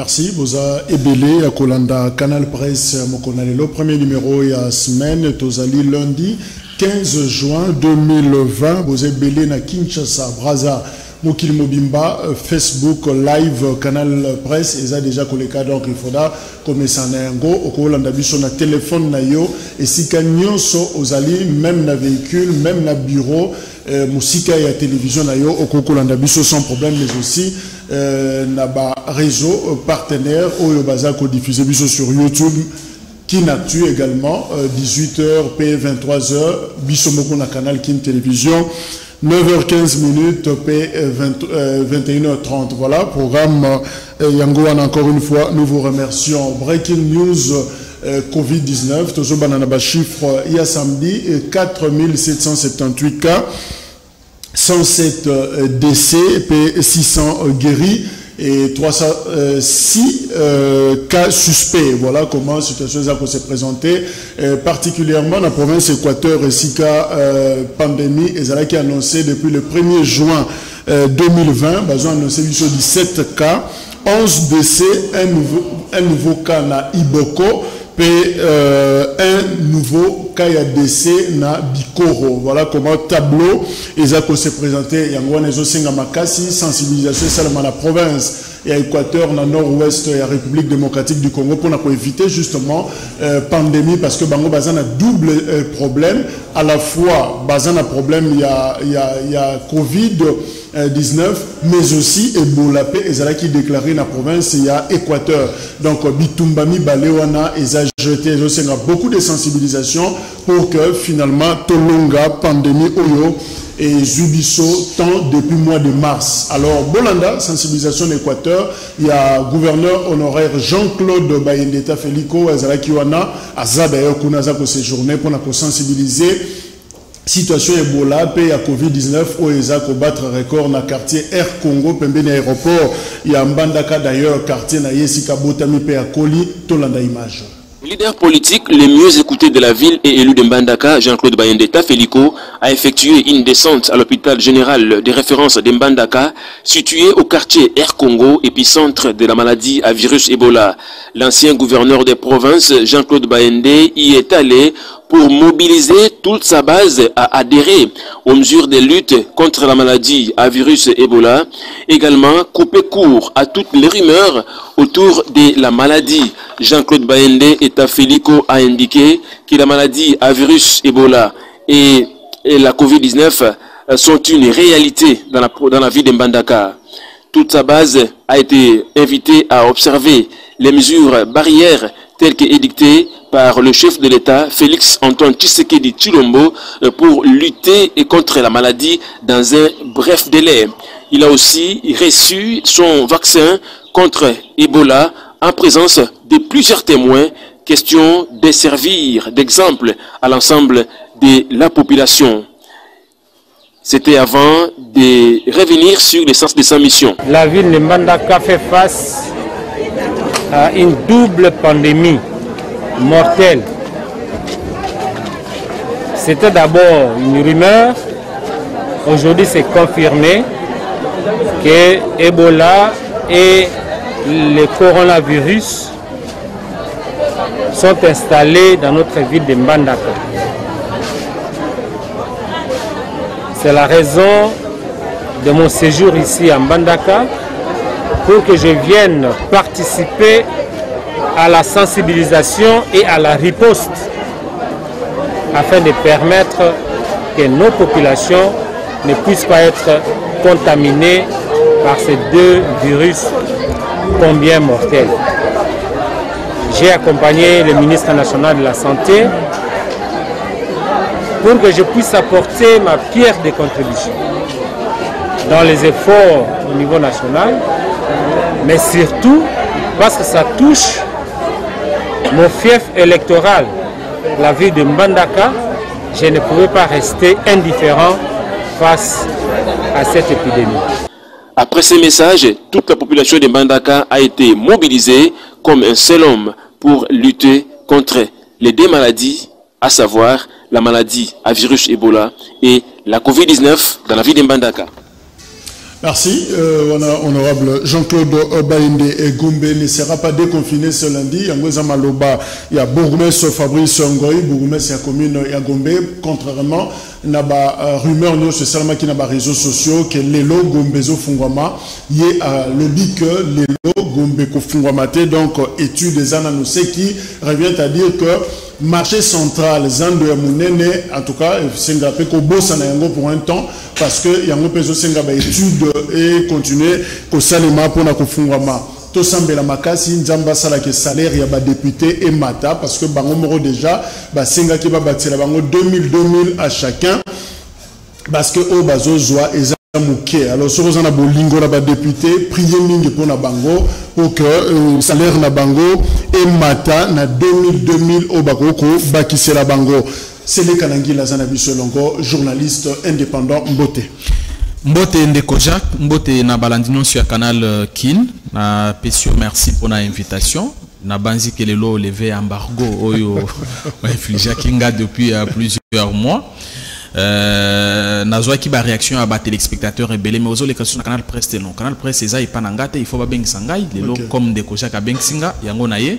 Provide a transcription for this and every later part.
Merci. Boza Ebele, à Kolanda, Canal Presse, Mokonale. Le premier numéro, il y a semaine, Tozali, lundi, 15 juin 2020. Boza Ebele, na Kinshasa, Braza, Mokil Mobimba, Facebook, Live, Canal Presse, ils ont déjà collé donc il faudra comme ça n'engo au Kolanda biso na téléphone na yo et si kanyo so ozali même na véhicule, même na bureau, musika et télévision na yo au Kolanda biso sans problème mais aussi na ba réseau partenaire au yobaza ko diffuser biso sur YouTube. Kinactu également 18h P 23h biso moko na canal Kin Télévision 9h15 P 21h30. Voilà, programme Yangoan encore une fois, nous vous remercions. Breaking news Covid-19, toujours banana chiffre, il y a samedi 4778 cas, 107 décès, P 600 guéris et 306 cas suspects. Voilà comment la situation peut se présenter, particulièrement dans la province Équateur, ici cas pandémie, et ça qui est annoncé depuis le 1er juin 2020, ils ont annoncé 17 cas, 11 décès, un nouveau cas na Iboko, et un nouveau cas de décès na Bikoro. Voilà comment tableau ils ont se présenté. Yangoan et Zosinga Makasi, sensibilisation seulement la province et à Équateur, dans le nord-ouest et la République démocratique du Congo pour éviter justement pandémie parce que Bango Bazan a double problème. À la fois, Bazan a problème, il y a Covid-19, mais aussi Ebola et Zala qui déclaré dans la province, il y a Équateur. Donc, Bitumbami, Balewana, et a jeté beaucoup de sensibilisation pour que finalement, Tolonga, pandémie, Oyo, et Zubiso, tant depuis le mois de mars. Alors, Bolanda, sensibilisation d'Équateur, il y a gouverneur honoraire Jean-Claude Bayendeta Feliko, Azalakiwana, Aza d'ailleurs, Kunaza pour séjourner pour sensibiliser. Situation Ebola, pays à Covid-19, où ils ont battre record dans le quartier Air Congo, Pembeni aéroport, il y a Mbandaka d'ailleurs, quartier na Yesika Botami, pays à Koli, Tolanda image. Le leader politique le mieux écouté de la ville et élu de Mbandaka, Jean-Claude Bayendeta Feliko, a effectué une descente à l'hôpital général de référence de Mbandaka, situé au quartier Air Congo, épicentre de la maladie à virus Ebola. L'ancien gouverneur des provinces, Jean-Claude Bayendé, y est allé pour mobiliser toute sa base à adhérer aux mesures de lutte contre la maladie à virus Ebola, également couper court à toutes les rumeurs autour de la maladie. Jean-Claude Bayendé et Feliko a indiqué que la maladie à virus Ebola et la Covid-19 sont une réalité dans la vie de Mbandaka. Toute sa base a été invitée à observer les mesures barrières telles qu'édictées par le chef de l'État, Félix Antoine Tshisekedi Tshilombo, pour lutter contre la maladie dans un bref délai. Il a aussi reçu son vaccin contre Ebola en présence de plusieurs témoins, question de servir d'exemple à l'ensemble de la population. C'était avant de revenir sur l'essence de sa mission. La ville de Mbandaka fait face à une double pandémie mortelle. C'était d'abord une rumeur. Aujourd'hui, c'est confirmé que Ebola et le coronavirus sont installés dans notre ville de Mbandaka. C'est la raison de mon séjour ici à Mbandaka pour que je vienne participer à la sensibilisation et à la riposte afin de permettre que nos populations ne puissent pas être contaminées par ces deux virus combien mortels. J'ai accompagné le ministre national de la Santé pour que je puisse apporter ma pierre de contribution dans les efforts au niveau national, mais surtout parce que ça touche mon fief électoral, la ville de Mbandaka. Je ne pouvais pas rester indifférent face à cette épidémie. Après ces messages, toute la population de Mbandaka a été mobilisée comme un seul homme pour lutter contre les deux maladies, à savoir la maladie à virus Ebola et la Covid-19 dans la ville de Mbandaka. Merci, honorable Jean-Claude Baïndé et Gombe ne sera pas déconfiné ce lundi. Yangoza Maloba, il y a Bourgmestre Fabrice Ngoï, Bourgmestre et la commune Gombe. Contrairement, il y a rumeur, c'est seulement qu'il y a des réseaux sociaux que Lelo Gombezo Fungwama, il y a lobby que Lelo Gombe Fungwama. Donc, étude des annoncés qui revient à dire que marché central, Zando ya Mounene, en tout cas, c'est un peu pour un temps, parce que Yango Pezo Senga étude et continuer au salima pour la kofungwama. Tout semble la makasi, Nzamba Sala que salaire ya ba député et mata, parce que bango moro déjà, ba Senga qui va bâtir la bango 2000 à chacun, parce que au bazo zoa et alors, si vous avez un bolingo là député, priez mingi pour na bango pour que salaire na bango et mata na 2000 au bakoko bakise la bango. C'est le Kanangi Lazana Bissolongo, journaliste indépendant Mbote. Mbote Ndeko Jacques, Mbote na balandino sur canal Kin, na pesio merci pour l'invitation. Na banzi que le lot levé embargo oyo infligé Kinga depuis plusieurs mois. Nazwa qui ba réaction à ba téléspectateurs rebellés mais aux les questions na canal presse non canal presse eza ipanangate il faut ba bengi sangai le lot comme Ndeko Jacques bengi singa yango na ye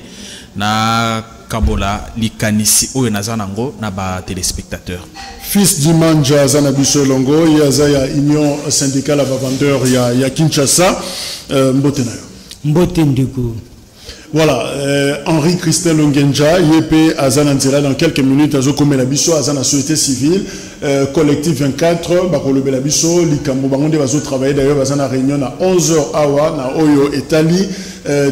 na kabola likanisi oyo nazanango na ba téléspectateurs. Fils d'Imanja Zanabiso Longo, yaza ya union syndicale à vendeur ya Kinshasa, Mbote nayo. Mbote Ndeko. Voilà, Henri Christel Ongenja, YP Azananzela dans quelques minutes, Azo Komelabiso, Azana Société Civile, collectif 24, Bakolo Belabiso, Likambo Bangonde Bazo travailler d'ailleurs, Azana réunion à 11h Awa, na Oyo Etali,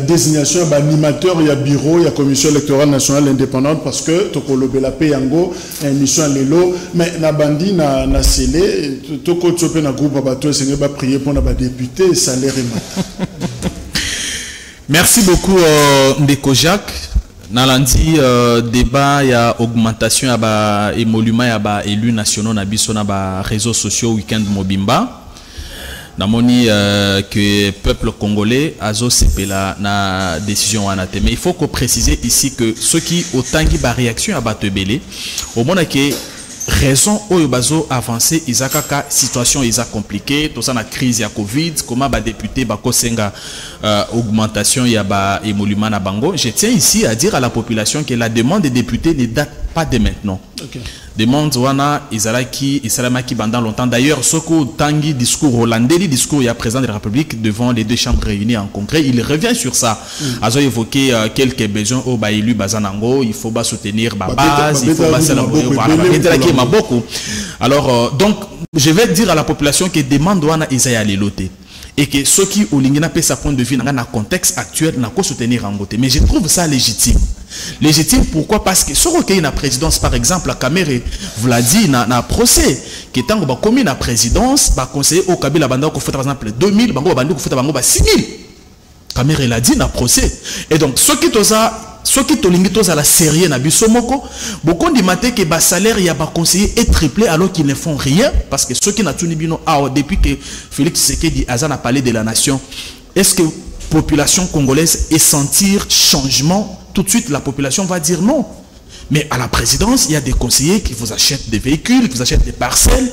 désignation d'animateur, il y a bureau, il y a commission électorale nationale indépendante parce que Tokolo Belape Yango, émission à Lelo, mais na bandi na scellé, Toko Tsope na groupe Abato, c'est va prier pour na député, salaire et mat. Merci beaucoup Ndeko Jacques. Nalandi débat ya augmentation ya ba émolument ya ba élus nationaux na biso na ba réseaux sociaux week-end mobimba. Namoni que peuple congolais azo sepela na décision anate. Mais il faut qu'on précise ici que ceux qui autangi ba réaction à ba tebele au monde que raison oyo bazo avancer izakaka situation isa compliquée tout ça na crise ya Covid comment ba député ba kosenga augmentation ya ba émolument na bango. Je tiens ici à dire à la population que la demande des députés ne date pas de maintenant. Okay. Demande wana izalaki isalamaki pendant longtemps d'ailleurs soko tangi discours hollandais discours ya président de la République devant les deux chambres réunies en congrès il revient sur ça. Azo évoqué quelques besoins au ba élu bazanango il faut ba soutenir ba base il faut ba beaucoup. Alors donc je vais dire à la population que demande wana izaya leloté et que ceux qui au lingina peut sa point de vue dans un contexte actuel n'a qu'à soutenir en côté mais je trouve ça légitime. Légitime pourquoi parce que sur OK na présidence par exemple la caméra vous l'a dit na procès qui tant ba commis na présidence ba conseiller au Kabila banda ko fait par exemple 2000 bango bandi ko fait bango ba 6000 caméra l'a dit na procès et donc ceux qui tolingitos à la série na bisomoko beaucoup de maté que ba salaire ya ba conseiller est triplé alors qu'ils ne font rien parce que ceux qui n'a tuni bino depuis que Félix Tshisekedi Azan a parlé de la nation est-ce que population congolaise est sentir changement tout de suite la population va dire non mais à la présidence il y a des conseillers qui vous achètent des véhicules qui vous achètent des parcelles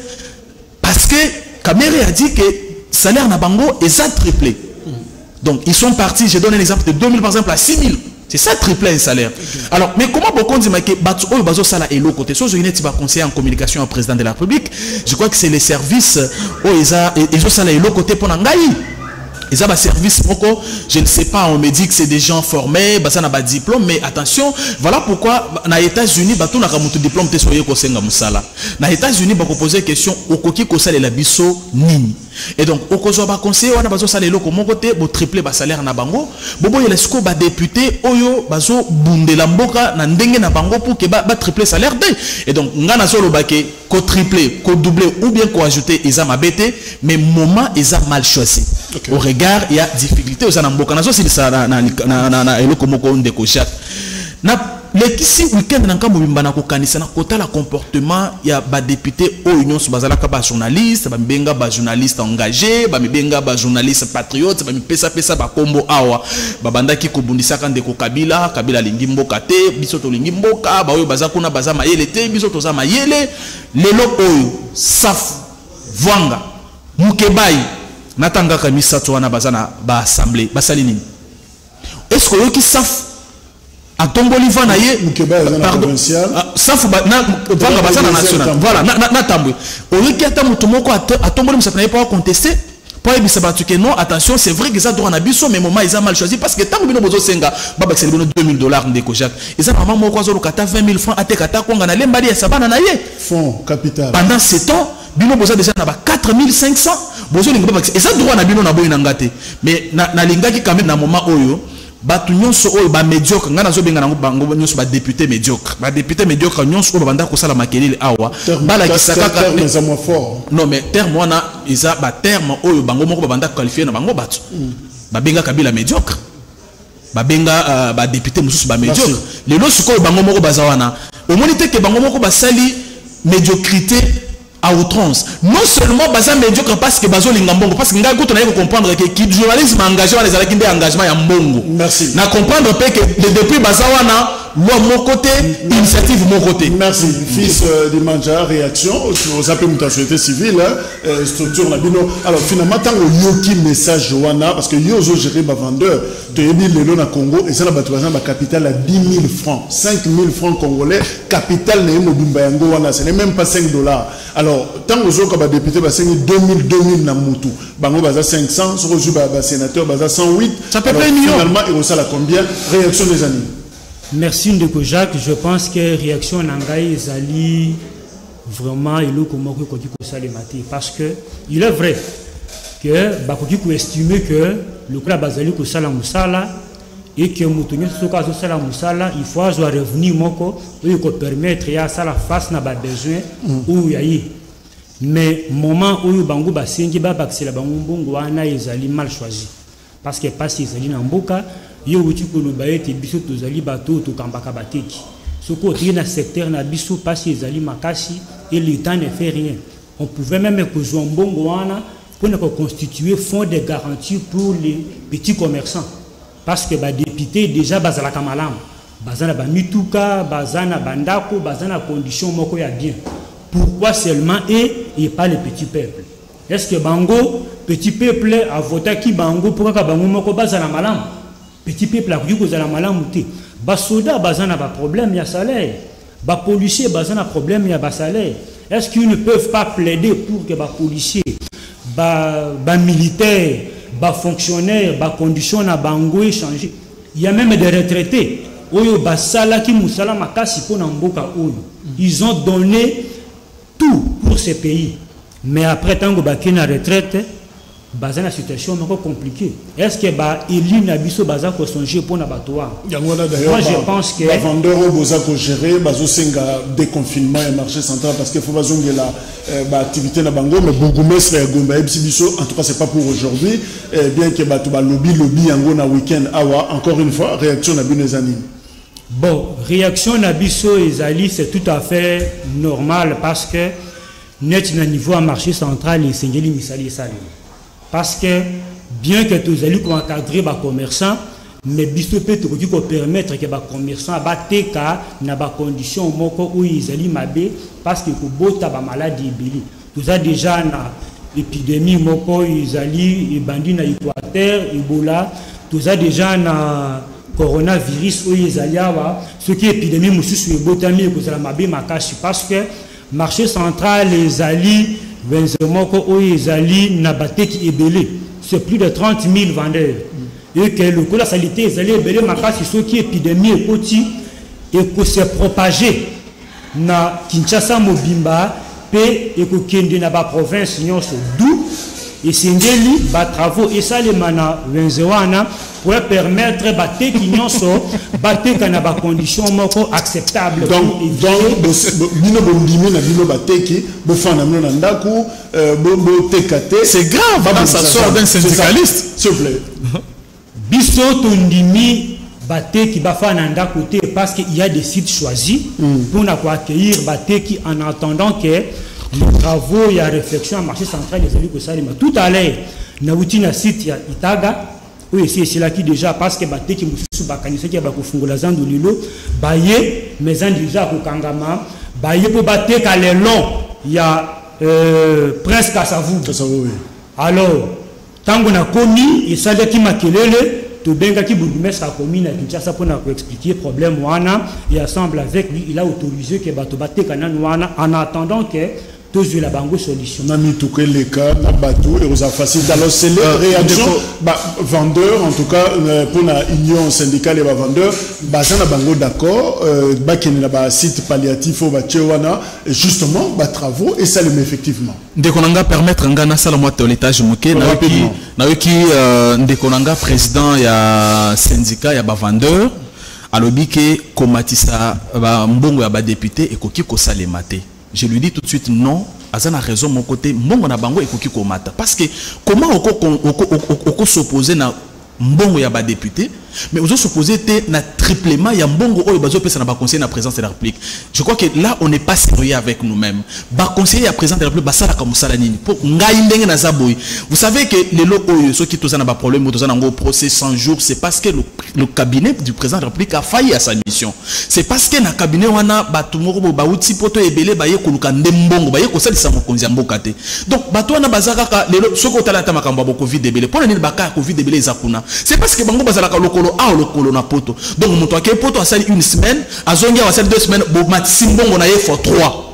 parce que Kamere a dit que salaire na bango est triplé donc ils sont partis je donne un exemple de 2000 par exemple à 6000 c'est ça triplé un salaire. Alors, mais comment beaucoup disent que Batsuo Bazo Sala est l'autre côté? Soit je n'ai pas conseiller en communication au président de la République. Je crois que c'est les services où ils ont Sala est l'autre côté pour Nangaï. Ils ont un service, je ne sais pas, on me dit que c'est des gens formés, ça n'a pas de diplôme, mais attention, voilà pourquoi dans les États-Unis, tout n'a pas de diplôme, tu es Kosenga Moussala. Dans les États-Unis, on pose la question, au koki kosal et la biso nini. Et donc, au kozo ba conseiller, on a besoin de salaire loko mon côté, bo tripler ba salaire na bango, bobo yelesko ba député, oyo bazo bundela mboka na ndenge na bango pour que ba tripler salaire de. Et donc, ngana zolo ba ke ko tripler, ko doubler ou bien ko ajouter ils a mabete, mais moment ils a mal choisi. Okay. Au regard, il y a difficulté aux anamboka. Nazo si ça na eloko moko Ndeko Jacques. Na Lekisi week-end nanka mobimba na kokanisa na kota la comportement ya ba député au union subazalaka ba journaliste ba mbenga ba journaliste engagé ba mbenga ba journaliste patriote ba pesa ba kombo awa ba bandaki kobundisa ka Ndeko Kabila lingi mboka te biso to lingi mboka ba oyo baza kuna baza mayele te biso to za mayele lelo oyo saf vwanga mukebai natanga ka misato wana bazana ba assemblée basali nini est-ce que yoki saf atomboli vana ye pardon safu na vanga bazana national voilà na tambwe yoki ata mutu moko atomboli musatana ye pour contester pour ebisa batu que non attention c'est vrai que ça droit na biso mais moment ils ont mal choisi parce que tant bino bozo senga baba c'est bino $2000 ndeko Jacques et ça maman moko azolo kata 20 000 francs atekata konga na lembali ya sabana na ye fonds capital pendant 7 ans bino boza déjà na ba 4500 bozo linga baba et ça droit na bino na boy na ngate mais na lingaki quand même na moment oyo batu nyonso oyo ba médiocre ngana zo benga nango bango nyonso ba député médiocre nyonso oyo banda ko sala makelele awa bala kisaka ka non mais terme wana isa ba terme oyo bango moko banda qualifier na bango batu ba benga Kabila médiocre ba benga ba député mususu ba médiocre lelo suko bango moko bazawana au monité que bango moko ba sali médiocrité à outrance non seulement baza médiocre parce que bazo linga mbongo parce que ngai ko tona comprendre que qui journalisme engagé wana ezalaki nde engagement ya mbongo merci na comprendre pe que depuis baza wana loi mon côté initiative mon côté merci fils de Manja réaction aux appels de la société civile structure la bino alors finalement tant yoki message wana parce que yozo gérer ba vendeur to yebi lelo na Congo et ça la batu ba capital à 10 000 francs 5 000 francs congolais capital na yemo bimba yango wana ce n'est même pas $5 alors tant aux autres ba député ba 2000 na mutu bango baza 500 sur reçu ba sénateur baza 108 ça peut pas million finalement et ça la combien réaction des amis. Merci Ndeko Jacques, je pense que réaction Nangaï Zali vraiment il est comme parce que il est vrai que Bakoki peut estimer que le club Bazali ko sala musala et que Moutonio Soka sala musala il faut avoir revenu moko pour permettre ya sala face na ba besoin ou yayi mais moment où bango basengi ba baxela bango mbongo wana ezali mal choisi parce que pas ezali na mboka yo wuti ko lo baete biso tozali bato to kambaka bateki soko tire na secteur na biso parce ezali makasi et l'État ne fait rien on pouvait même que mbongo wana pour ne constituer fonds de garantie pour les petits commerçants parce que ba député déjà bazala kamalam bazana ba mituka bazana bandako bazana condition moko ya bien pourquoi seulement et pas les petits peuples est-ce que bango petit peuple a voté qui bango pour que bango moko bazana malam petit peuple a dit que la malamouté ba soda bazana ba problème ya salaire ba policier bazana problème ya ba salaire est-ce qu'ils ne peuvent pas plaider pour que ba policier ba militaire ba fonctionnaire ba condition na bango échanger il y a même des retraités oyo ba sala ki musala makasi pona mboka oyo ils ont donné tout pour ce pays mais après tango ba ki na retraite baza na situation encore compliquée est-ce que ba élu na biso baza ko songer pour na batoa moi je pense que la vendeur au boza ko gérer bazo senga déconfinement et marché central parce que faut bazongela ba activité na bango mais bourgmestre ya Gomba biso en tout cas c'est pas pour aujourd'hui bien que ba to ba lobby yango na week-end awa encore une fois réaction na binezani bon réaction na biso ezali c'est tout à fait normal parce que net na niveau à marché central et sengeli misali sali parce que bien que tous allez encadrer les commerçants, mais biso peut permettre que les commerçants bateka na ba condition moko où ils allaient mabé parce que ko bota ba maladie ebeli. Tout a déjà na épidémie moko ils allaient bandi na Équateur, Ebola, tout a déjà na coronavirus où ils allaient avoir ce qui épidémie mususu ebotami ko la mabé makashi parce que marché central les alliés c'est plus de 30 000 vendeurs. Et que le coup de la salité est allé belé makasi ce qui épidémie et petit et que c'est propagé na Kinshasa Mobimba et que kende na ba province nyonso d'où et singeli ba travaux et ça les mana wenzewana pour permettre baté ki nyonso baté kana ba condition moko acceptable donc bino bondimi na bino baté ki bo fana mno na ndaku bo tekate c'est grave quand ça sort d'un syndicaliste s'il vous plaît biso tondimi baté ki ba fana ndaku te parce qu'il y a des sites choisis pour na ko accueillir baté ki en attendant que les travaux il y a réflexion à marché central les élus que ça tout à l'heure na wuti na site ya Itaga. Oui, c'est là qui déjà parce que baté qui mususu bakanisa qui ba ko fungola zandu lilo baye mais en déjà ko kangama baye po baté ka le long il y a presque à savou oui. Alors tango na komi et ça qui makelele to benga ki bourgmestre a commune à Kinshasa pour expliquer problème wana et ensemble avec lui il a autorisé que bato bateka wana en attendant que tous la bango solution. Nami touké les cas na bateau et aux facile. Alors c'est les réactions vendeurs en tout cas pour la union syndicale et vendeurs bazana bango d'accord bakene na site palliatif au bachewana justement travaux et ça le met effectivement. Ndekonanga permettre ngana sala moi l'étage moké na wiki ndekonanga président ya syndicat ya vendeur alobi ke komatisa mbongo ya ba député et koki ko salemate. Je lui dis tout de suite non, Azana a raison mon côté, mbongo na bango ekoki komata parce que comment oko s'opposer na mbongo ya ba député mais vous supposez que na triplement ya mbongo oyo bazo pesa na ba conseiller na présidence de la République. Je crois que là on n'est pas sérieux avec nous-mêmes. Ba conseiller ya président de la République basala ka musala nini pour ngai ndenge na zaboy. Vous savez que les lo oyo ceux qui tozana ba problème tozana ngo procès 100 jours, c'est parce que le cabinet du président de la République a failli à sa mission. C'est parce que na cabinet wana batu moko ba uti poto ebele ba ye koluka ndembongo ba ye ko salisa mokonzi ya mboka te. Donc batu wana bazaka ka lelo soko tala ta makambo ba Covid ebele. Pona nini baka Covid ebele ezakuna. C'est parce que bango bazala ka lokolo a lokolo na poto. Donc mon toi poto a sali une semaine, a zongi a sali 2 semaines, bo matsimbongo na ye for 3.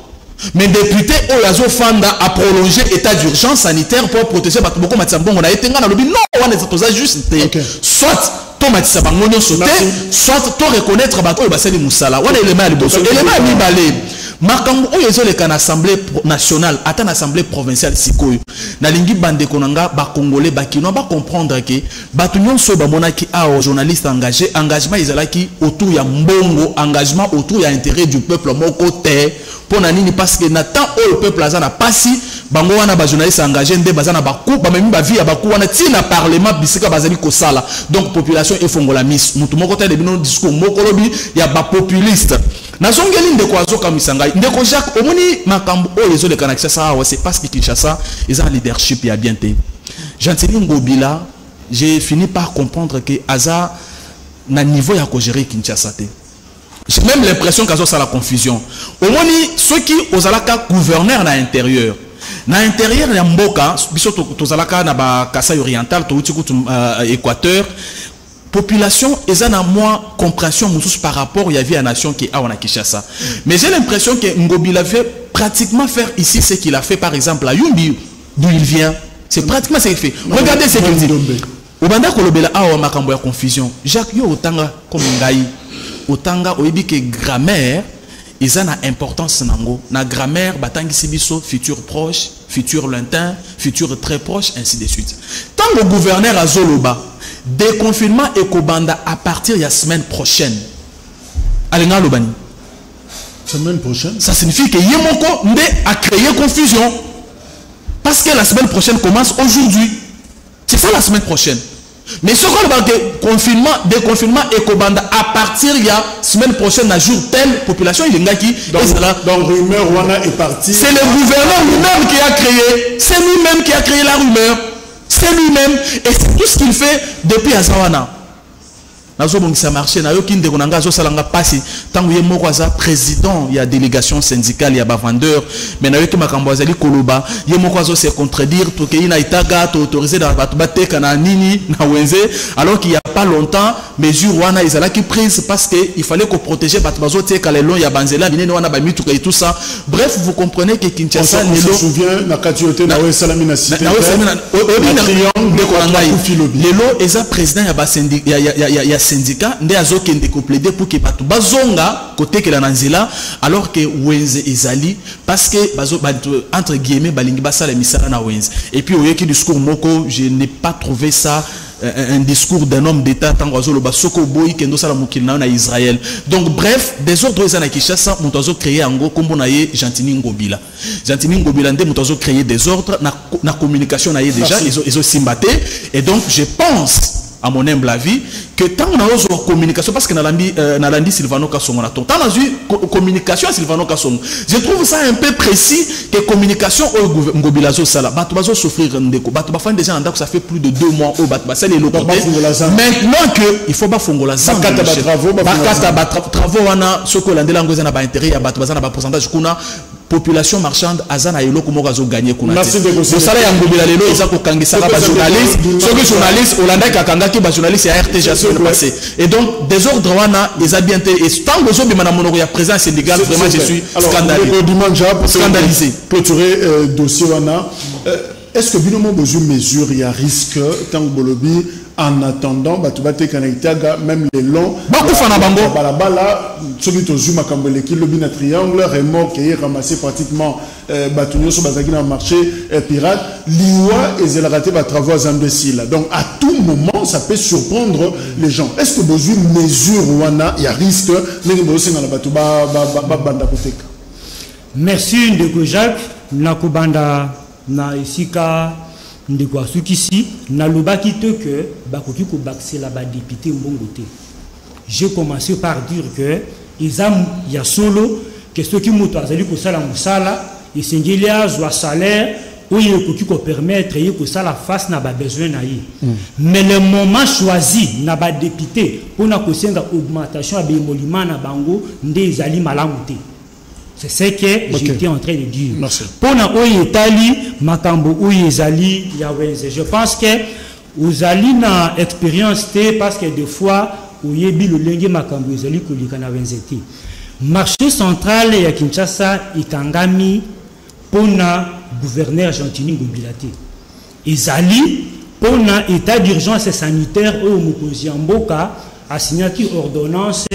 Mais député Oyazo Fanda a prolongé l'état d'urgence sanitaire pour protéger Batuboko Matsambongo na etenga na lobi non on est toza juste soit to matisa bangonyo sauté soit to reconnaître bato basali musala wana élément ya liboso élément ya mibale makambo oyo ezoleka na assemblée nationale ata na assemblée provinciale sikoyo na lingi bande konanga ba congolais ba kino ba comprendre que bato nyonso ba monaki a journaliste engagé engagement ezalaki autour ya mbongo engagement autour ya intérêt du peuple moko te pona nini parce que na temps où le peuple azana pasi bango wana ba journaliste engagé nde bazana ba coup ba memi ba vie ya ba coup wana ti na parlement bisika bazali ko sala donc population efongola miss mutu moko te de bino discours moko lobi ya ba populiste na zongeli ndeko azoka misanga ndeko Jacques omoni makambo o lezo le kanakisa ça c'est parce que Kinshasa ils ont leadership ya bien te Gentili Ngobila j'ai fini par comprendre que Aza na niveau ya ko gérer Kinshasa te. J'ai même l'impression qu'à ça la confusion. Au moins, ceux qui aux alaka gouverneur na intérieur. Na intérieur ya mboka, biso to alaka na ba Kasai oriental, to Équateur. Population eza na moins compréhension mususu par rapport il y avait à nation qui a na Kinshasa. Mais j'ai l'impression que Ngobila fait pratiquement faire ici ce qu'il a fait par exemple à Yumbi d'où il vient. C'est pratiquement ce qu'il fait. Regardez ce qu'il dit. Obanda kolobela awa makambo ya confusion. Jacques yo otanga comme ngai. Otanga oyebi que grammaire ils ont une importance nango na grammaire batangi sibiso futur proche futur lointain futur très proche ainsi de suite tant le gouverneur azoloba déconfinement et kobanda à partir de la semaine prochaine alenga lobani semaine prochaine ça signifie que yemoko nde a créé confusion parce que la semaine prochaine commence aujourd'hui c'est ça la semaine prochaine. Mais ce qu'on va confinement, déconfinement et Kobanda à partir de la semaine prochaine, à jour tel, population il est qui. Donc rumeur Wana est parti. C'est le gouverneur lui-même qui a créé. C'est lui-même qui a créé la rumeur. C'est lui-même. Et c'est tout ce qu'il fait depuis Azawana. Ça marché. Na yoki ndeko nanga zo salanga passé. Tango ye moko aza président ya délégation syndicale ya ba vendeur. Mais na yoki makambo azali koloba. Ye moko azo se contredire to ke ina itaga to autorisé dans batu bateka na nini na wenze alors qu'il y a pas longtemps mesure wana izala qui prise parce que il fallait qu'on protéger batu bazo teka les long ya banzela binene wana ba mituka et tout ça. Bref, vous comprenez que Kinshasa on se souvient na katiote na wesalami na cité. Na wesalami na triangle ndeko nanga lelo eza président ya ba syndicat ya syndicat nde azokende ko plaider pour que batu bazonga côté que la nanzela alors que wenze ezali parce que bazo entre guillemets balingi basala misala na wenze et puis oyeki discours moko je n'ai pas trouvé ça un discours d'un homme d'état tango azolo basoko boy kendo sala mokili na Israël. Donc bref des ordres ezana Kinshasa moto azo créer ango kombo na ye Gentili Ngobila nde moto azo créer des ordres na communication na ye déjà ils ont simbaté et donc je pense à mon humble avis que tant on a une communication parce que Nalandi Silvano Kassongo na tant on a une communication à Silvano Kassongo je trouve ça un peu précis que communication au Ngobilazo sala batu bazo souffrir ndeko batu ba fan déjà ndako ça fait plus de 2 mois au batu ba sala maintenant que il faut ba fongola za bakata ba travaux wana soko landela ngoza na ba intérêt ya batu bazana ba pourcentage kuna population marchande azana eloko moko azo gagner kuna. Merci de vous sala ya ngobela lelo eza ko kangisa ba journaliste ceux que journaliste Hollanda kakanga ki ba journaliste ya RTG a le passé et donc désordre wana eza bien te et tant que zo bima na monoko ya présence syndical vraiment je suis scandalisé clôturer dossier wana est-ce que binomo besoin mesure il y a risque tant bolobi en attendant batubate kanitaga même les longs bakufana bango balabala sobi tozuma kambele kilo bina triangle remorque et ramasser pratiquement batunyo so bazaki na marché pirate liwa et zelaraté ba travaux imbéciles donc à tout moment ça peut surprendre les gens est-ce que besoin mesure wana il y a risque mais besoin na batu ba banda koteka. Merci Ndeko Jacques nakubanda na isika ndeko asukisi na lobaki te que bakoki ko baxer la ba député mbongote. J'ai commencé par dire que izam ya solo que ceux qui moto azali ko sala musala et sengeli azwa salaire ou il koki ko permettre y ko sala face na ba besoin na yi. Mais le moment choisi na ba député pour na ko senga augmentation ya bemolima na bango nde ezali malamu te. C'est ce que j'étais en train de dire. Pour na oyetali makambo oyezali ya wenze. Je pense que uzali na expérience te parce que des fois oyebi le lenge makambo ezali kolika na wenze te. Marché central ya Kinshasa ikangami pona gouverneur Gentini Ngobilate. Ezali pona état d'urgence sanitaire au mokozi mboka a signé ordonnance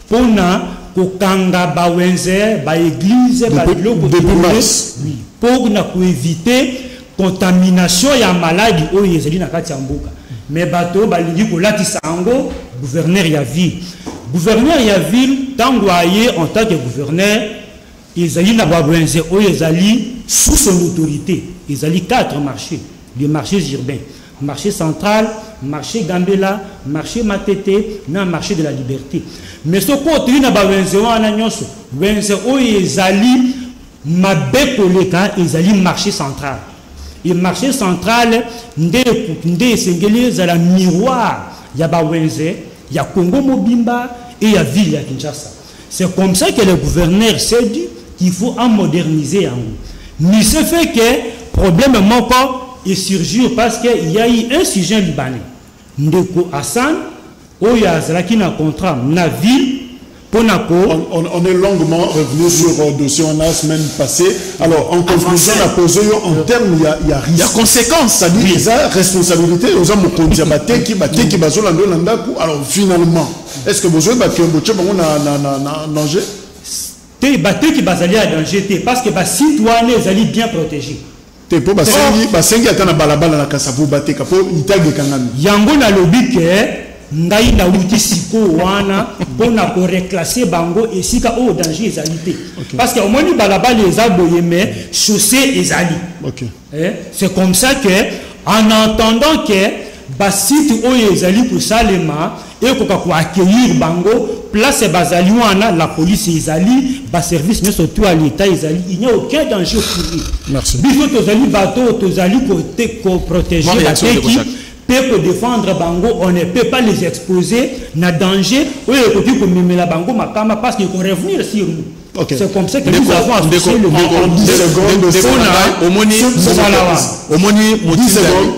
pona kokanga ba wenze ba église ba biloko oui pour na ko éviter contamination ya maladie o yezeli na kati ya mboka mais bato balingi ko latisa ngo gouverneur ya ville tango aye en tant que gouverneur ezali na ba wenze o yezali sous son autorité ezali 4 marchés les marchés urbains marché central, marché Gambela, marché Matete, na marché de la Liberté. Mais ce côté na ba wenze wana nyonso, wenze o ezali mabe koleka ezali marché central. Et marché central nde sengeli za la miroir ya ba wenze, ya Congo Mobimba et ya ville ya Kinshasa. C'est comme ça que le gouverneur s'est dit qu'il faut en moderniser en haut. Mais ce fait que problème moko et surgir parce qu'il y a eu un sujet libanais. Ndeko Hassan, Oyazala qui n'a contrat, na ville, Ponako. On est longuement revenu sur le dossier on a la semaine passée. Alors, en conclusion, on a posé en termes, il y a risque. Il y a conséquences. C'est-à-dire qu'il y a responsabilité, aux hommes qui basent la Landaku. Alors, finalement, est-ce que vous avez un danger? Te baté qui basali à danger, parce que les citoyens sont bien protégés. Pour basengi atana balabala na kasavu bateka po itage kanami yango na lobike ngai na uti siko wana pona ko reclasser bango esika o danger ezalité parce que au moins balabala les aboyeme chaussée ezali c'est comme ça que en entendant que basite o ezali pour salema et ko accueillir bango place bazali wana la police ezali ba service mais surtout à l'état ezali il n'y a aucun danger pour eux. Merci. Biso tozali bateau tozali côté ko protéger la qui peut défendre bango on ne peut pas les exposer na danger ou écouter comme memela bango makama parce qu'ils vont revenir sur nous. Okay. C'est comme ça que nous avons associé le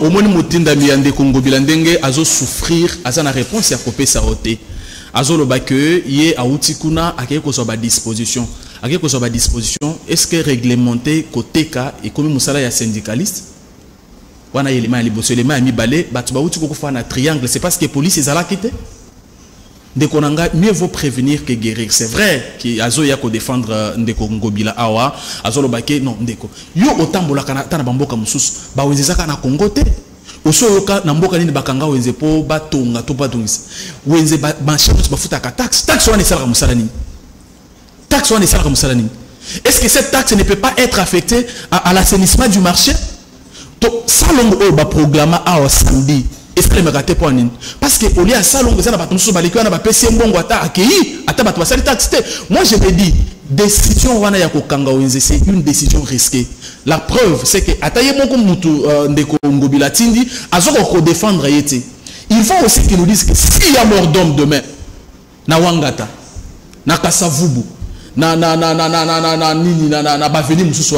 omoni mutinda miyande Congo bilandenge azo souffrir azana réponse ya kopesa ote azo loba que yé auti kuna akeye ko so ba disposition est-ce que réglementé côté ka et comme musala ya syndicaliste wana yelema ya liboso elema ya mibale batu ba uti ko fa na triangle c'est parce que police ezala kité. Ndeko nanga mieux vaut prévenir que guérir. C'est vrai que azo ya ko défendre ndeko ngobila awa azo lobake non ndeko yo otambola kana tana bamboka mususu ba wenzeza kana Congo te oso yoka na mboka nini bakanga wenze po batonga to batongisa wenze ba chef ba futa ka taxe wana esala musala nini est-ce que cette taxe ne peut pas être affectée à l'assainissement du marché to salongo o ba programme awa samedi est-ce que les magaté pour nini parce que au lieu à salon vous avez pas tout sur baliki on a pas PC mbongo ata accueilli ata ba sali taxe moi je me dis décision wana ya kokanga wenze c'est une décision risquée la preuve c'est que ataye moko mutu ndeko ngobila tindi azoko ko défendre yete il faut aussi qu'ils nous disent que s'il y a mort d'homme demain na Wangata na Kasavubu na baveni mususu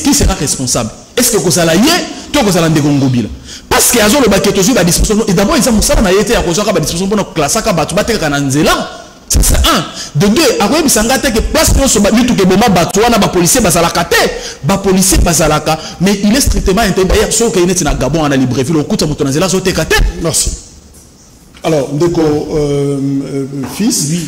qui sera responsable? Est-ce que kozala ye to kozala ndeko ngobila? Parce que azo le baketo zo ba disposition et d'abord ils ont musala na yete ya kozaka ba disposition pour classe ka batu bateka na nzela. C'est un. De deux, après bisanga te que place to so ba mitu ke boma batu wana ba policier bazalaka te, ba policier bazalaka, mais il est strictement interdit d'ailleurs so que ineti na Gabon na Libreville okuta moto na nzela zo te kate. Merci. Alors ndeko fils oui.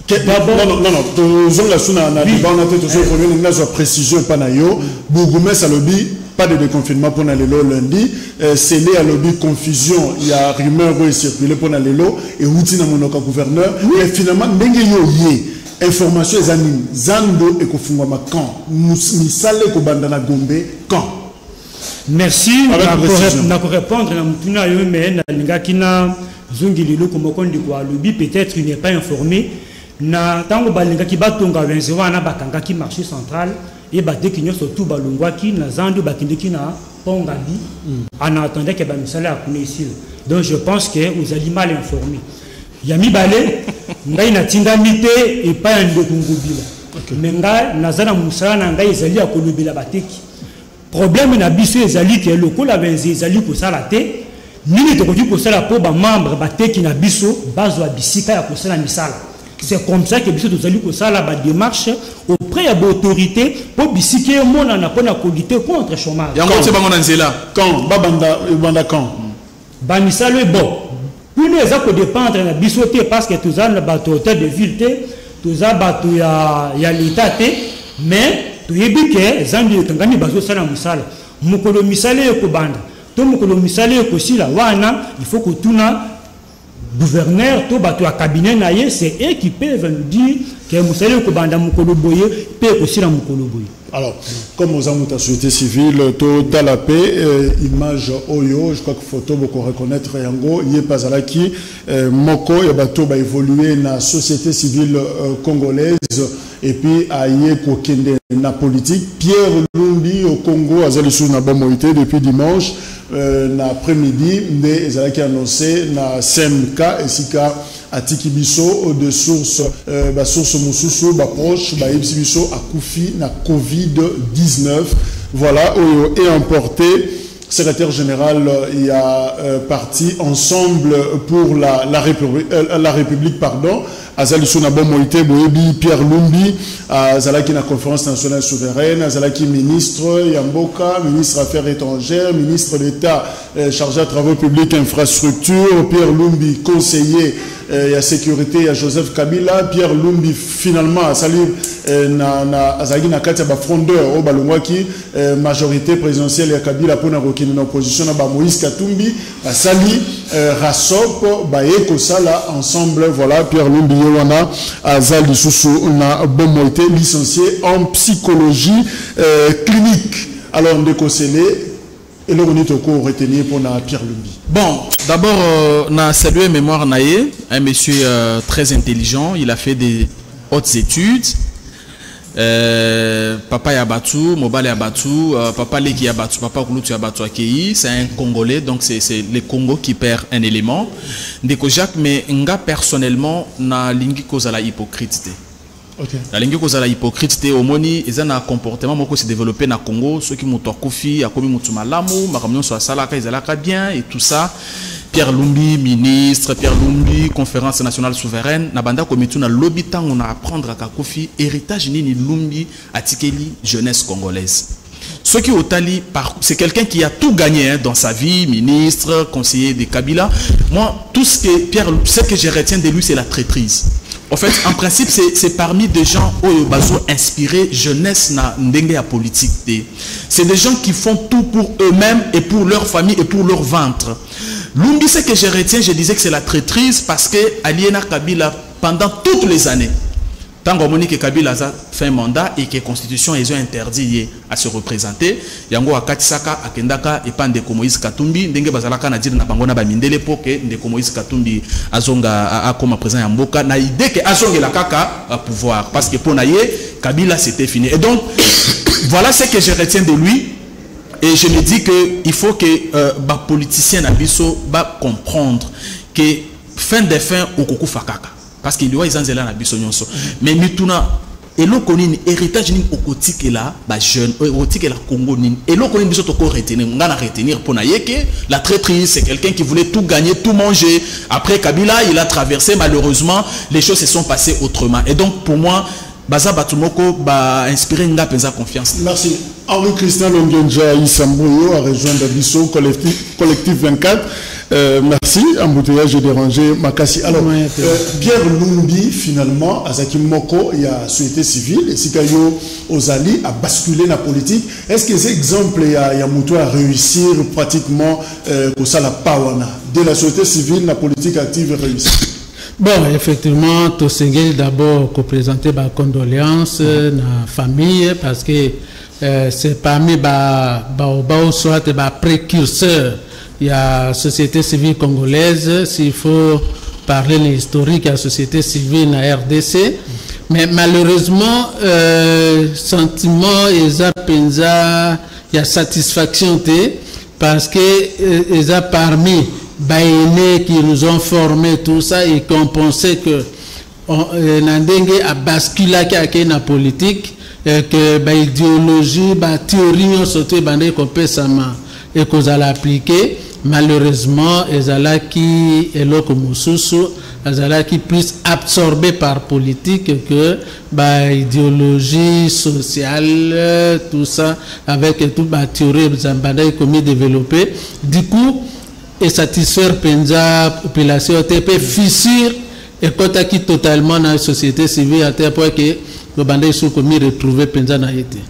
Non, zone la suna na bana te to so ko na zo précision pa na yo, Bougoumes alobi pas de déconfinement pour aller lundi, c'est lié à lobby confusion, il y a rumeur qui circulé pour aller et outil na monoka gouverneur et finalement ndenge yo yé information les anim zando et kofungwa ma quand misale ko bandana Gombe quand. Merci na ko répondre na mutuna yo mais na linga kina zungililo komokondi kwa lobby peut-être il n'est pas informé na tango balinga ki batonga wenzewa na bakanga ki marché central et baté qui surtout balungwa ki na zando bakinde ki na pongabi en attendant que ba misala a ici. Donc je pense que vous allez mal informé. Yami balé ngai na tinda mité et pas un ndekungubila. Mais ngai nazana musala na ngai ezali a kolobila bateki. Problème na biso ezali que lokola benzi ezali ko sala te nini to ko sala po ba membre bateki na biso bazwa bisika ya ko sala misala. C'est comme ça que nous allons faire la démarche auprès de l'autorité pour que le monde n'a lutter contre le chômage. Quand Banda quand Banisalo bon. Pour nous, ça peut dépendre de la bisoté parce que tous les autorités de ville, tous les l'État, mais tu es bien que les gens qui ont baso ça na musala. Mukolo misale ko banda. To mukolo misale ko sila wana, il faut que tout na gouverneur, tout bateau à cabinet naïe, c'est eux qui peuvent nous dire que Moussale Kobanda Moukoloboye peut aussi la Moukoloboye. Alors, comme aux amours de la société civile, tout à la paix, image Oyo, je crois que photo, vous reconnaître Yango, il n'y a pas à la qui, Moko, et bateau va évoluer dans la société civile congolaise, et puis à Yeko Kende, la politique. Pierre Lumbi au Congo, à Zalisou Nabamoïté, depuis dimanche. L'après-midi, ils ont annoncé na CMK et Sika à Tikibiso de source Moussousou, proche, Ibsibiso à Koufi na Covid-19. Voilà, et emporté. Secrétaire général, il y a parti ensemble pour la République, pardon. Azali Nabo Moïté, Boyebi, Pierre Lumbi, Azalaki na conférence nationale souveraine, Azalaki ministre, Yamboka, ministre Affaires étrangères, ministre d'État chargé à travaux publics et infrastructures, Pierre Lumbi, conseiller à sécurité à Joseph Kabila, Pierre Lumbi finalement Azali Azali na kati ba frondeur au Balongwaki, majorité présidentielle ya Kabila pour na rokini na opposition na ba Moïse Katumbi, Azali Rasop, ba Eko Sala ensemble, voilà Pierre Lumbi wana Azali Soussou na Bomoité, licencié en psychologie clinique. Alors on décossélé et le renitoko retenir pour na Pierre Lumbi. Bon, d'abord na salué mémoire naé, un monsieur très intelligent, il a fait des hautes études. Papa Yabatu, Mobile Yabatu, Papa Leki Yabatu, Papa Kouloutu Yabatu Akei, c'est un Congolais, donc c'est le Congo qui perd un élément. Ndeko Jacques, mais nga personnellement, na lingi cause à la hypocrite. Okay. La lingi cause à la hypocrite, au moni, ils ont un comportement qui s'est développé na Congo, ceux qui m'ont kofi, a commis mutumalamu, ma camion sur la salaka, ils allaient bien et tout ça. Pierre Lumbi, ministre, Pierre Lumbi, conférence nationale souveraine, Nabanda Komitu na lobby tant on a apprendre à Kakofi, héritage nini Lumbi, Atikeli, jeunesse congolaise. Ce qui Otali, c'est quelqu'un qui a tout gagné hein, dans sa vie, ministre, conseiller de Kabila. Moi, tout ce que Pierre, ce que je retiens de lui, c'est la traîtrise. En fait, en principe, c'est parmi des gens inspirés, jeunesse na ndenge ya politique. C'est des gens qui font tout pour eux-mêmes et pour leur famille et pour leur ventre. Lumbi, ce que je retiens, je disais que c'est la traîtrise parce que Aliena Kabila, pendant toutes les années, tant qu'on dit que Kabila a fait un mandat et que la Constitution ils ont interdit à se représenter, yango akatisaka akendaka et pas ndeko Moïse Katumbi ndenge bazalaka na dire na bango na bamindele poke ndeko Moïse Katumbi azonga a comme président ya mboka na idée que azonga la kaka à pouvoir parce que pour naie Kabila c'était fini. Et donc voilà ce que je retiens de lui. Et je me dis qu'il faut que les politiciens n'abisso comprendre que fin des fins au coucou fakaka. Parce qu'il y a des gens qui ont mais mituna et le konini héritage ni okotique là ba jeune okotique la Congo ni et le konini biso to ko retenir ngana retenir pour na yeke la traîtrise c'est quelqu'un qui voulait tout gagner tout manger. Après Kabila il a traversé, malheureusement les choses se sont passées autrement et donc pour moi Baza Batumoko ba inspiré nga penza confiance. Merci. Henri Christian Longenja Isamboyo a rejoint Dabiso collectif 24. Merci. Embouteillage dérangé Makassi. Alors Pierre Lumbi finalement Azaki Moko il y a société civile et Sikayo Ozali a basculé la politique. Est-ce que ces exemples il y a Moutou à réussir pratiquement pour ça la pawana de la société civile la politique active réussit? Bon, effectivement, Tosengeli d'abord présenter ma condoléance à la famille parce que c'est parmi soit précurseurs. Il y a la société civile congolaise, s'il faut parler de l'historique, il y a la société civile dans la RDC. Mais malheureusement, sentiment, il y a satisfaction parce que il y a parmi qui nous ont formés tout ça et qu'on pensait que Nandenge a basculé dans la politique que l'idéologie, la théorie surtout qu'on peut et qu'on a appliqué. Malheureusement ezala qui eloko mususu ezala qui plus absorbé par politique que idéologie sociale tout ça avec tout théorie zambanda comme développé du coup et satisfaire penza population TP fissure et côté qui totalement dans la société civile à tel point que le bandé sont commis retrouver penza na été.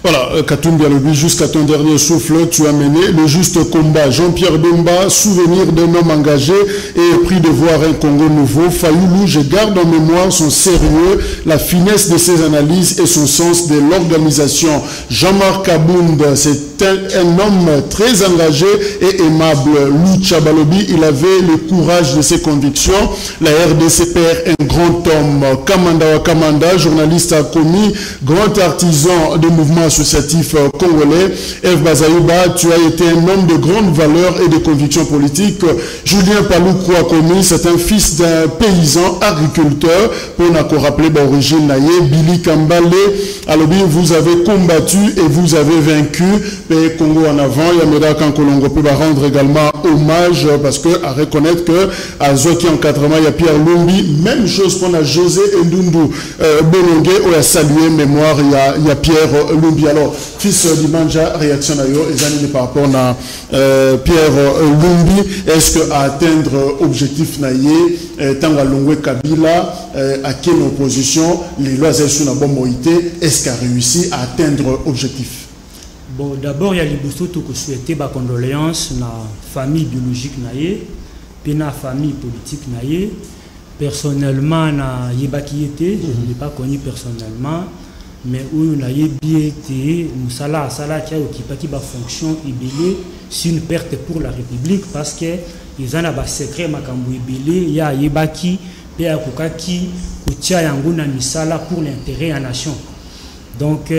Voilà, Katumbi Alobi, jusqu'à ton dernier souffle, tu as mené le juste combat. Jean-Pierre Bemba, souvenir d'un homme engagé et pris de voir un Congo nouveau. Fayoulou, je garde en mémoire son sérieux, la finesse de ses analyses et son sens de l'organisation. Jean-Marc Kabound, c'est un homme très engagé et aimable. Lucha Balobi, il avait le courage de ses convictions. La RDC perd un grand homme. Kamanda Wakamanda, journaliste a commis, grand artisan de mouvement associatif congolais. Eve Bazaïba, tu as été un homme de grande valeur et de conviction politique. Julien Paloukou a commis, c'est un fils d'un paysan agriculteur. Pour nous rappeler l'origine naïe, Billy Kambale, Alobi, vous avez combattu et vous avez vaincu. Et Congo en avant, Yameda Kankolongo peut rendre également hommage parce que à reconnaître que à Zoki encadrement, il y a Pierre Lumbi, même chose qu'on a José Ndundu Bolongue, où il a salué mémoire, il y a Pierre Lumbi. Alors, fils d'Imanja, réaction à yo, et par rapport à Pierre Lumbi, est-ce que à atteindre objectif naïe, tant à Longwe Kabila, à quelle opposition, les lois sont na bonne moïté, est-ce qu'il a réussi à atteindre objectif? Bon, d'abord, il y a les boussons qui souhaitent ma condoléance na famille biologique naïe, puis na famille politique naïe. Personnellement, na yebaki été, je ne l'ai pas connu personnellement, mais où na yebi été, musala sala qui a occupé qui ba fonction ibélé, c'est une perte pour la République parce que ils en a ba secret makambo ibélé, ya yebaki, pe akokaki kutia yango na misala pour l'intérêt de la nation. Donc,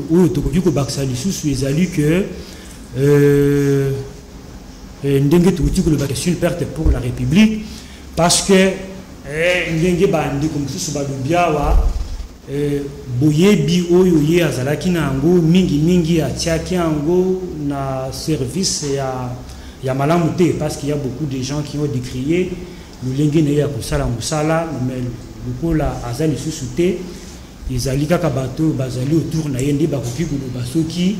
où tu peux c'est que c'est une perte pour la République parce que boyebi oyo azalaki nango mingi atiaki yango na service ya malamu te parce qu'il y a beaucoup de gens qui ont décrié le lenge na ya kusala musala mais le kola azali susute izali kaka bato bazali autour na yende bakoki koloba soki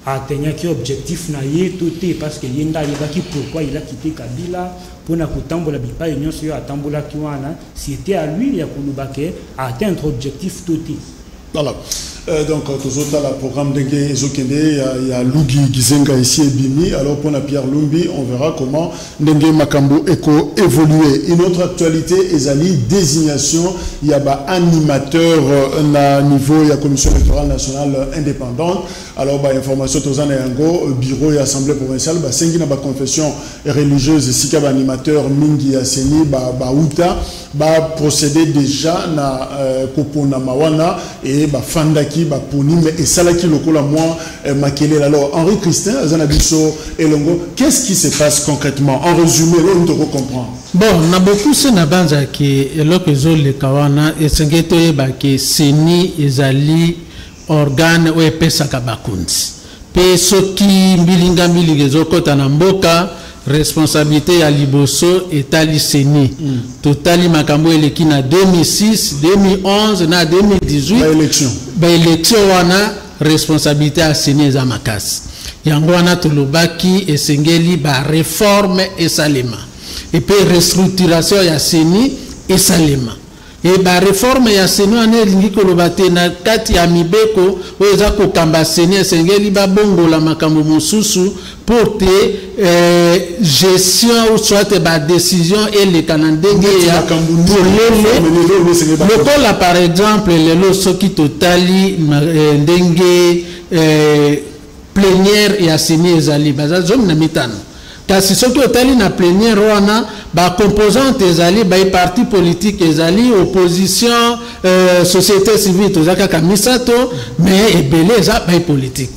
atteindaki objectif na ye toté parce que yenda yebaki pourquoi il a quitté Kabila pour na kotambola bipa union sur atambola ki wana c'était à lui ya koloba ke atteindre objectif toté. Voilà. Donc, tout le programme de Ezokende, il y a Lugi Gizenga ici et Bimi. Alors, pour la Pierre Lumbi, on verra comment Ndenge Makambo Eko évoluer. Une autre actualité, Ezali, désignation, il y a un animateur à niveau, il y a Commission électorale nationale indépendante. Alors, information, Tozana Yango, bureau et assemblée provinciale, Sengi na confession religieuse, si qu'il y a animateur Mingi Aseni, Outa, procéder déjà na Kopona Mawana et Fandaki qui ba poni mais et ça là qui lokola moi Makelele. Alors Henri Christin Azanabiso et Longo, qu'est-ce qui se passe concrètement en résumé là on te comprend. Bon, na beaucoup se na banza ki eloko ezole kawana esengeto yeba ki seni ezali organe o epesaka bakonzi. Pe soki mbilinga ezokota na mboka responsabilité ya liboso etali seni. Totali makambo eleki na 2006, 2011 na 2018. Ba élection wana responsabilité ya seni eza makasi. Yango wana tolobaki esengeli ba réforme esalema. Et puis restructuration ya seni esalema. Et ba réforme ya seni ane lingi kolobate na kati ya mibeko oza ko kamba seni esengeli ba bongo la makambo mosusu pour te gestion ou soit ba décision et le kanandenge ya pour le là par exemple le soki totali ndenge plénière ya seni ezali baza zone na mitano. Kasi soki otali na plénière wana ba composante ezali ba parti politique ezali opposition société civile tozaka kamisato mais ebele eza ba politique.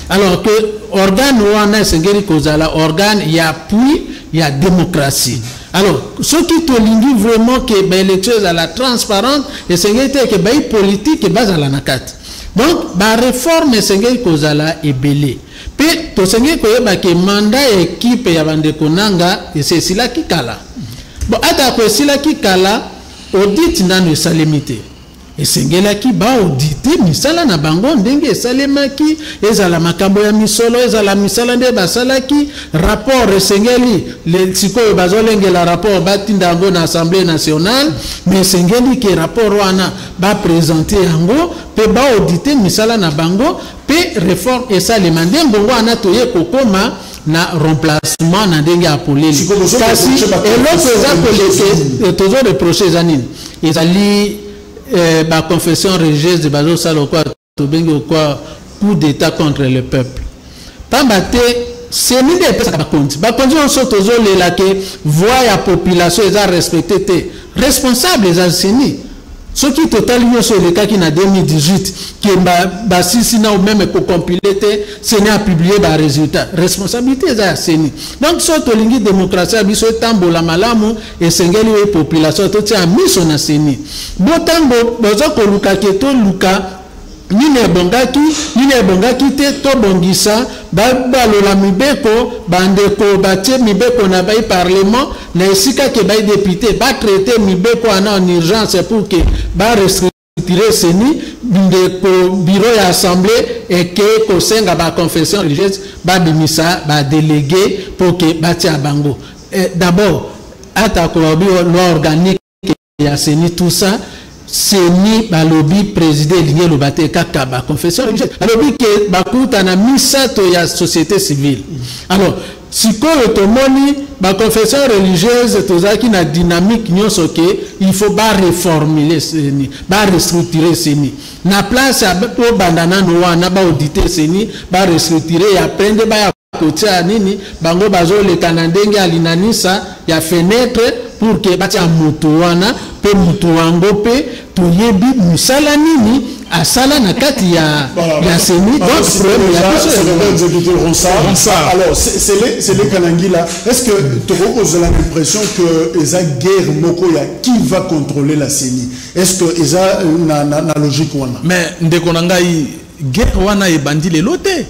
Alors que organe wana esengeli kozala organe ya appui ya démocratie. Alors soki tolingi vraiment que ba élection za la transparente esengeli te que ba politique bazala na kati. Donc ba réforme esengeli kozala ebele. Pe to sengeli koyeba ke mandat équipe ya bandeko nanga esesila kikala. Bon ata ko esila kikala audit nanu esalemite. Esengela ki ba auditer misala na bango ndenge esalemaki ezala makambo ya misolo ezala misala nde basalaki rapport esengeli le sikoyo bazolengela rapport batinda yango na Assemblée nationale mais esengeli ke rapport wana ba présenter yango pe ba auditer misala na bango pe réforme esalema ndenge wana toye kokoma na remplacement na ndenge apoleli kasi eloko eza koleke toujours reprocher zanini ezali la confession religieuse de Bazo Salokwa Tobengi ou quoi coup d'état contre le peuple. Pambate, c'est une des personnes qui on saute aux eaux là que voit la population les a respecté responsable les enseignants. Ce qui totalement sur le cas qui n'a 2018 qui est si ou même pour compiler c'est n'a publié des résultats responsabilité des enseignants. Donc sur la démocratie biso tambo la malamu et sengeli les population tout a mis son enseignant. Botambo bozo ko luka keto luka nine bongaki te to bongisa balola mibeko bandeko batie mibeko na bai parlement na esika ke bai député ba traiter mibeko en urgence pour que ba restructurer seni ndeko bureau ya assemblée et que kosenga ba confession religieuse ba bimisa ba délégué pour que batia bango. D'abord ata ko loi organique ya seni tout ça seni balobi président lié le bate kaka ba confession religieuse balobi ke bakuta na misato ya société civile. Alors sikoyo tomoni ba confession religieuse tozaki na dynamique nyonso ke il faut ba réformer seni ba restructurer seni na place ya po bandana no wana ba auditer seni ba restructurer ya prendre ba ya kotia nini bango bazoleka na ndenge alinanisa ya fenêtre pour que batia mutu wana pe mutu wango pe toyebi misala nini asala na kati ya seni. Donc alors c'est les Kanangila. Est-ce que tu as l'impression que esa guerre moko ya qui va contrôler la CENI? Est-ce que esa na logique wana? Mais ndeko nangai guerre wana e bandi le loté.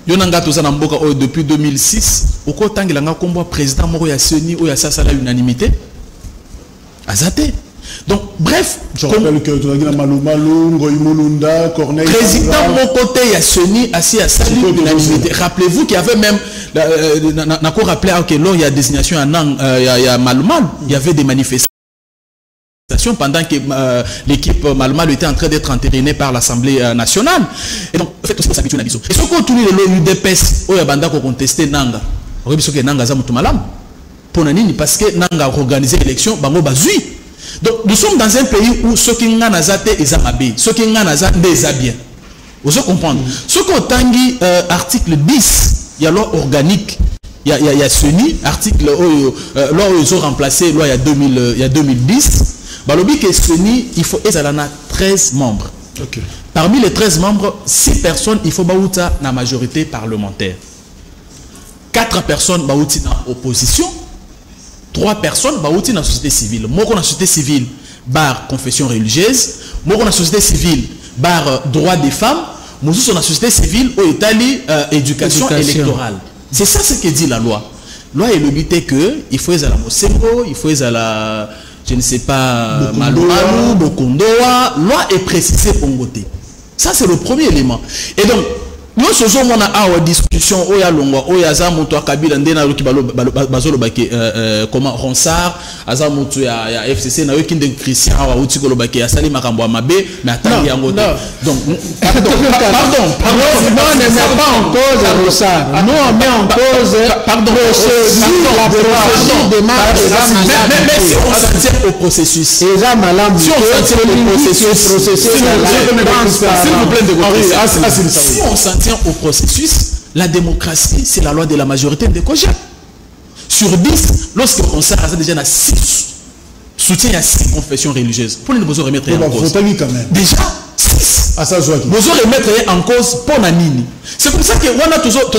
Yonanga toza na mboka depuis 2006 oko tangilanga kombo président moko ya CENI o ya sasa la unanimité azate. Donc bref, je rappelle que tu as dit Malou Ngoïmolunda, Corneille président mon côté ya CENI assis à sa unanimité. Rappelez-vous qu'il y avait même n'a qu'à rappeler que lors il y a désignation il y a Maloumal, il y avait des manifestations pendant que l'équipe Maloumal était en train d'être entérinée par l'Assemblée nationale. Et donc, en fait, aussi, ça habitue à biso. Et ce qu'on tourne le UDPS, où il y a banda qu'on contestait Nanga. On regarde ce que Nanga zamutu malam. Pour nani parce que Nanga a organisé l'élection, bango bazui. Donc, nous sommes dans un pays où ceux qui n'ont pas zate ils amabe, ceux qui n'ont pas zate ils bien. Vous comprenez? Ce qu'on tangi article 10, il y a loi organique. Il y a CENI, article loi ils ont remplacé loi il y a 2010. Balobi que CENI, il faut ezalana 13 membres. Okay. Parmi les 13 membres, 6 personnes, il faut baouta na majorité parlementaire. 4 personnes baouti na opposition. 3 personnes baouti na société civile. Moi, on a société civile, bar confession religieuse. Moi, on a société civile, bar droit des femmes. Moi, on a société civile au Italie, éducation électorale. C'est ça ce que dit la loi. La loi est le but que il faut à la Mosembo, il faut à la, je ne sais pas, Maloualou, Bokondoa. Loi est précisée pour voter. Ça, c'est le premier élément. Et donc, nous sommes en discussion, oya longwa, oya zamoto akabila ndena loki bazolo baki comment Ronsard, azamoto ya FCC na yoki ndeng Christian awa uti kolo baki asali makambo mabe mais attends yango. Donc pardon, non, on ne met pas en cause Ronsard. Nous on met en cause pardon la procédure de marche. Mais si on s'en tient au processus. Si on s'en tient au processus, la démocratie, c'est la loi de la majorité de Kojak. Sur 10, lorsque on s'arrête déjà à 6 soutien à 6 confessions religieuses. Pour nous remettre en cause. Déjà, 6. Vous remettre en cause pour Nanini. C'est pour ça que on a toujours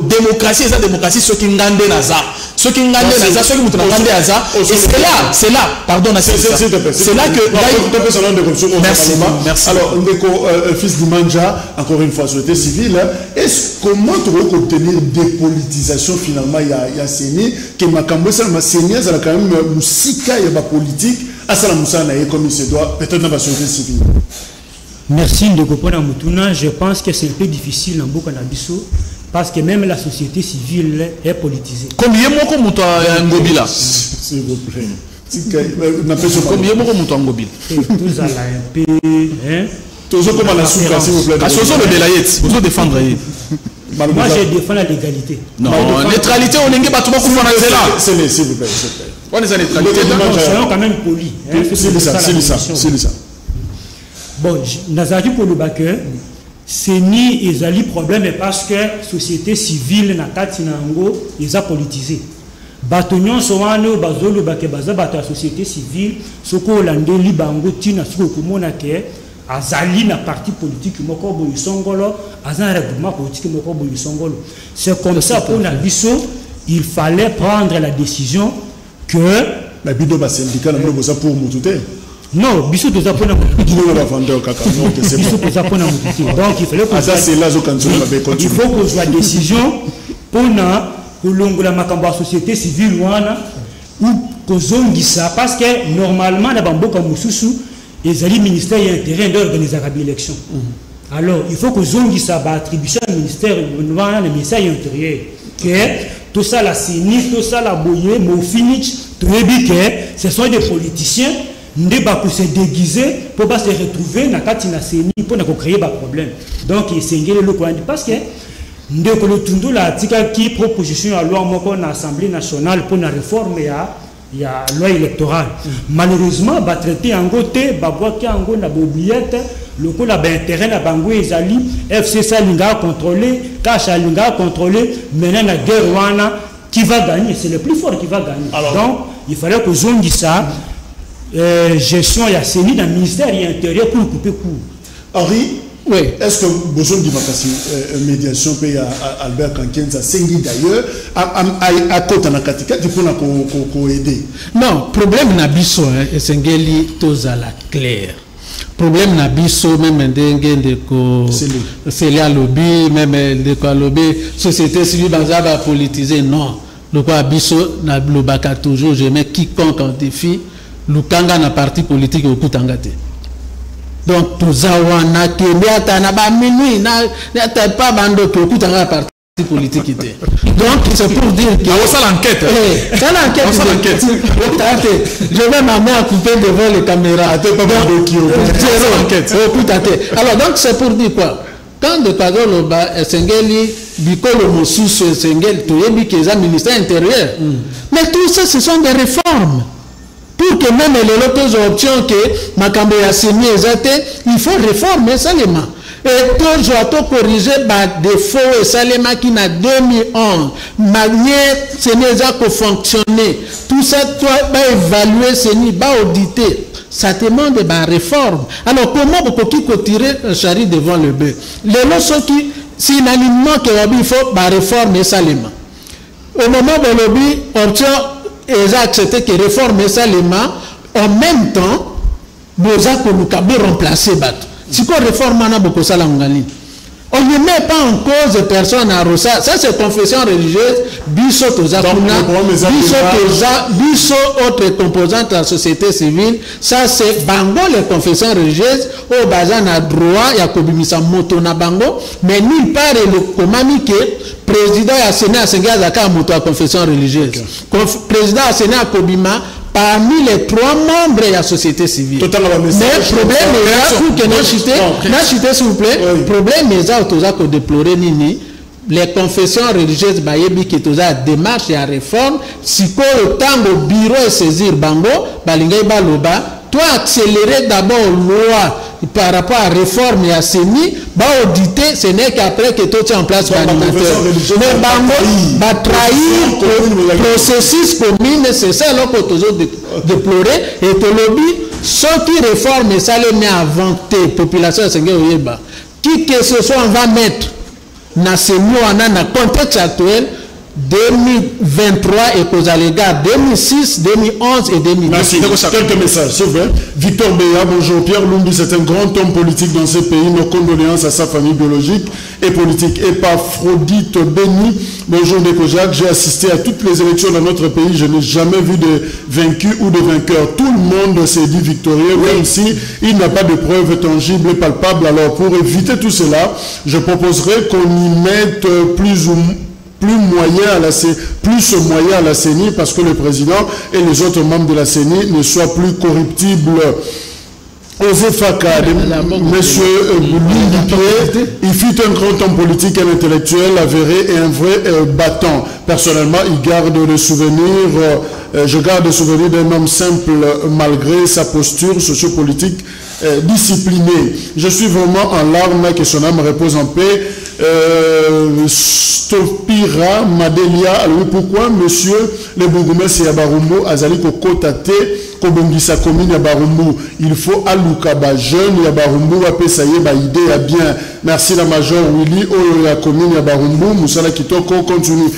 démocratie, et démocratie, ceux qui ngandent Naza. Ceux qui ngandent Naza, ceux qui ngandent Naza. Et c'est là, pardon, c'est là que. Merci. Alors, fils du Manja, encore une fois, société civile, est-ce comment tu veux obtenir dépolitisation finalement? Il y a Séni, qui m'a cambré ça, mais Séni, ça a quand même Moussika, il y a politique, à ça la Moussa n'a comme il se doit, peut-être dans la société civile. Merci de Kopona Moutouna. Je pense que c'est un peu difficile en Bokanabiso parce que même la société civile est politisée. Combien de gens ont Ngobila? S'il vous plaît. Combien de gens ont Ngobila? Tous à la MP. Toujours comme à la souka, s'il vous plaît. À Soso le Belayet, vous défendre. Moi, je défends la légalité. Non, neutralité, on n'est pas tout le monde là. S'il vous plaît. On est en neutralité. Soyons quand même polis. C'est ça. Bon, Nazaki pour le backer, c'est ni ezali problème parce que société civile na kati nango ils a politisé. Batonyon soano bazolo baké baza bato la société civile soko lande libango tina soko komona ke azali na parti politique moko boyo songolo azan règlement politique moko boyo songolo. C'est comme ça pour na biso il fallait prendre la décision que la bido ba syndicat na mbo ça pour moutouté. Non, Bissou de Zapona. Donc il faut qu'on soit décision pour la Makamba société civile ou qu'on ça parce que normalement la Bamboka Moussoussou les alliés ministères et intérêt d'organiser l'élection. Alors il faut que zongi ça va attribution au ministère le ministère intérieur que tout ça la CENI, tout ça la Boye, Mofinich, tout que ce sont des politiciens. Ndé pour se déguiser pour pas se retrouver na kati na CENI pour na créer des problèmes. Donc il s'engage le coin parce que ndé ko le tundo la tika qui proposition à loi moko na Assemblée nationale pour na réforme ya loi électorale. Malheureusement ba traité en côté ba bois qui en go na bobliette le ko la ba intérêt na bango ezali FCC linga contrôler Kacha linga contrôler maintenant la guerre wana qui va gagner, c'est le plus fort qui va gagner. Alors, donc il fallait que zongi ça gestion et CENI dans le ministère intérieur pour couper court. Henri, oui. Est-ce que besoin de médiation paye à Albert Kankenza Sengi d'ailleurs à côté de la Katika tu peux aider? Non, problème nabiso et Sengeli toza la claire. Problème nabiso même de ko c'est là lobby même de ko lobby société civile bazaba politisé non. Le quoi abiso na lobaka toujours je mets quiconque en défi Lukanga na parti politique au Koutangate. Donc, tout ça, on a que na ba minuit, na pas bando que Koutanga parti politique. Donc, c'est pour dire que. Ça l'enquête. Ça l'enquête. Je vais m'amener à couper devant les caméras. Alors, donc, c'est pour dire quoi? Quand de Pagolo Sengeli, Bikolo Moussous, Sengeli, Toyebi, qui est un ministère intérieur. Mais tout ça, ce sont des réformes. Pour que même les autres options que Makambe a signé, il faut réformer Salema. Et pour corriger les défauts et Salema qui n'a 2011, manière ce n'est pas fonctionner. Tout ça, toi, va évaluer, va auditer. ça demande des réformes. Alors comment vous pouvez tirer un charrue devant le bœuf? Les lois qui, c'est un alignement qu'il faut réformer ça les mains. Au moment où lobby option ils ont accepté que réformer ça les mains, en même temps, nous avons remplacé Bato. Si on réforme maintenant beaucoup ça la Ngali. On ne met pas en cause de personnes à Rosa. Ça, c'est confession religieuse. Biso Tozakuna, Biso autres composantes de la société civile. Ça, c'est Bango, les confessions religieuses. Au Bazan a droit, il y a Kobimisa Moto na Bango. Mais nulle part, le Komami que président a séné à Sengazaka Moto à confession religieuse. Président a séné à Kobima. Parmi les 3 membres de la société civile. Mais le problème est là, pour que nous chitez, s'il vous plaît, le problème est là, que déplorer Nini, les confessions religieuses, qui sont à démarche et à réforme, si le temps au bureau est saisir Bango, Balingay Baloba, toi accélérer d'abord loi par rapport à réforme et à CENI, auditer, ce n'est qu'après que tout est en place l'animateur. Mais Bango va trahir le processus commune, c'est ça là qu'on toujours déplorer, et que le lobby, ceux qui réforment, ça les met à vanter, population qui que ce soit, on va mettre dans ce contexte actuel, 2023 et qu'aux allégas 2006, 2011 et 2010. Merci. Quelques messages, s'il vous plaît. Victor Béa, bonjour. Pierre Lumbi, c'est un grand homme politique dans ce pays. Nos condoléances à sa famille biologique et politique. Epaphrodite Béni, bonjour Déco-Jacques. J'ai assisté à toutes les élections dans notre pays. Je n'ai jamais vu de vaincu ou de vainqueur. Tout le monde s'est dit victorieux, même si il n'a pas de preuves tangibles et palpables. Alors, pour éviter tout cela, je proposerais qu'on y mette plus moyen à la CENI parce que le président et les autres membres de la CENI ne soient plus corruptibles. Osefaka, monsieur Boulou, il fut un grand homme politique et intellectuel avéré et un vrai battant. Personnellement, il garde le souvenir, je garde le souvenir d'un homme simple malgré sa posture sociopolitique disciplinée. Je suis vraiment en larmes, que son âme repose en paix. Stopira Madelia, alors pourquoi monsieur le bourgmestre Yabarumbu Azali Kokotate Kobongisa commune Yabarumbu, il faut alukaba jeune Yabarumbu apesaye ba idée ya bien. Merci la major Willy Oyo ya commune Yabarumbu Musala Kitoko continue